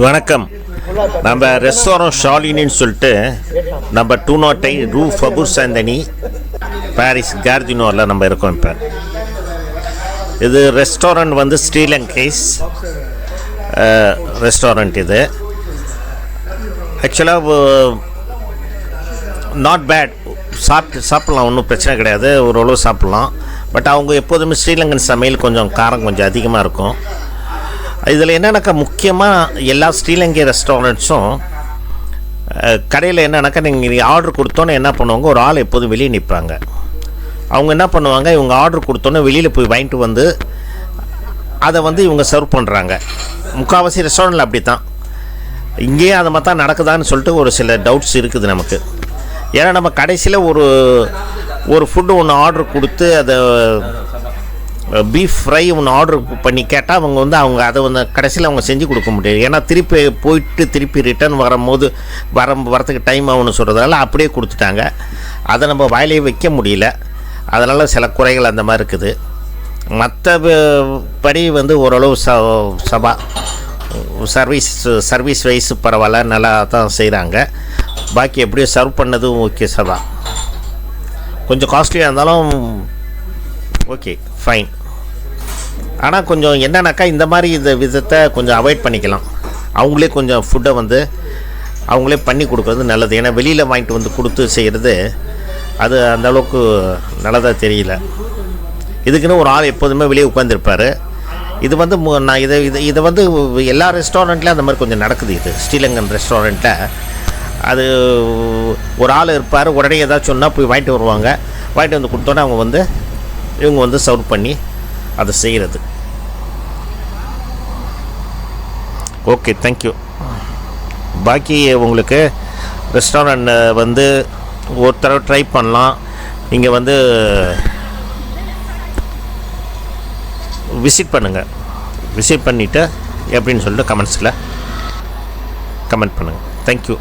வணக்கம். நம்ம ரெஸ்டாரண்ட் ஷாலினின்னு சொல்லிட்டு நம்ம 208 ரூ ஃபபூர் சாந்தனி பாரிஸ் கார்தினோரில் நம்ம இருக்கோம். இப்போ இது ரெஸ்டாரண்ட் வந்து ஸ்ரீலங்கேஸ் ரெஸ்டாரண்ட். இது ஆக்சுவலாக நாட் பேட், சாப்பிட்லாம், ஒன்றும் பிரச்சனை கிடையாது, ஓரளவு சாப்பிட்லாம். பட் அவங்க எப்போதுமே ஸ்ரீலங்கன் சமையல் கொஞ்சம் காரம் கொஞ்சம் அதிகமாக இருக்கும். இதில் என்னென்னாக்கா முக்கியமாக எல்லா ஸ்ரீலங்கை ரெஸ்டாரண்ட்ஸும் கடையில் என்னென்னாக்கா நீங்கள் ஆர்டர் கொடுத்தோன்னே என்ன பண்ணுவாங்க, ஒரு ஆள் எப்போதும் வெளியே நிற்பாங்க. அவங்க என்ன பண்ணுவாங்க, இவங்க ஆர்டர் கொடுத்தோன்னே வெளியில் போய் வாங்கிட்டு வந்து அதை வந்து இவங்க சர்வ் பண்ணுறாங்க. முக்கால்வாசி ரெஸ்டாரண்ட்டில் அப்படி தான். இங்கேயும் அது மாதிரி தான் நடக்குதான்னு சொல்லிட்டு ஒரு சில டவுட்ஸ் இருக்குது நமக்கு. ஏன்னா நம்ம கடைசியில் ஒரு ஃபுட்டு ஒன்று ஆர்டர் கொடுத்து அதை பீஃப் ஃப்ரை ஒன்று ஆர்டர் பண்ணி கேட்டால் அவங்க வந்து அதை வந்து கடைசியில் அவங்க செஞ்சு கொடுக்க முடியாது. ஏன்னா திருப்பி போயிட்டு திருப்பி ரிட்டர்ன் வரத்துக்கு டைம் ஆகும்னு சொல்கிறதால அப்படியே கொடுத்துட்டாங்க. அதை நம்ம வாயிலேயே வைக்க முடியல. அதனால் சில குறைகள் அந்த மாதிரி இருக்குது. மற்றபடி வந்து ஓரளவு சர்வீஸ் வைஸ் பரவாயில்ல, நல்லா தான் செய்கிறாங்க. பாக்கி எப்படியோ சர்வ் பண்ணதும் ஓகே சபா. கொஞ்சம் காஸ்ட்லியாக இருந்தாலும் ஓகே ஃபைன். ஆனால் கொஞ்சம் என்னன்னாக்கா இந்த மாதிரி இந்த விதத்தை கொஞ்சம் அவாய்ட் பண்ணிக்கலாம். அவங்களே கொஞ்சம் ஃபுட்டை வந்து அவங்களே பண்ணி கொடுக்குறது நல்லது. ஏன்னா வெளியில் வாங்கிட்டு வந்து கொடுத்து செய்கிறது அது அந்தளவுக்கு நல்லதாக தெரியல. இதுக்குன்னு ஒரு ஆள் எப்போதுமே வெளியே உட்காந்துருப்பார். இது வந்து நான் இதை வந்து எல்லா ரெஸ்டாரண்ட்லேயும் அந்த மாதிரி கொஞ்சம் நடக்குது. இது ஸ்ரீலங்கன் ரெஸ்டாரண்ட்டில் அது ஒரு ஆள் இருப்பார், உடனே ஏதாச்சும் சொன்னால் போய் வாங்கிட்டு வருவாங்க. வாங்கிட்டு வந்து கொடுத்தோன்னே இவங்க வந்து சர்வ் பண்ணி அதை செய்கிறது. Okay, thank you. பாக்கி உங்களுக்கு ரெஸ்டாரண்ட் வந்து ஒரு தடவை ட்ரை பண்ணலாம். நீங்கள் வந்து விசிட் பண்ணுங்கள். விசிட் பண்ணிவிட்டு எப்படின்னு சொல்லிட்டு கமெண்ட்ஸில் கமெண்ட் பண்ணுங்கள். தேங்க்யூ.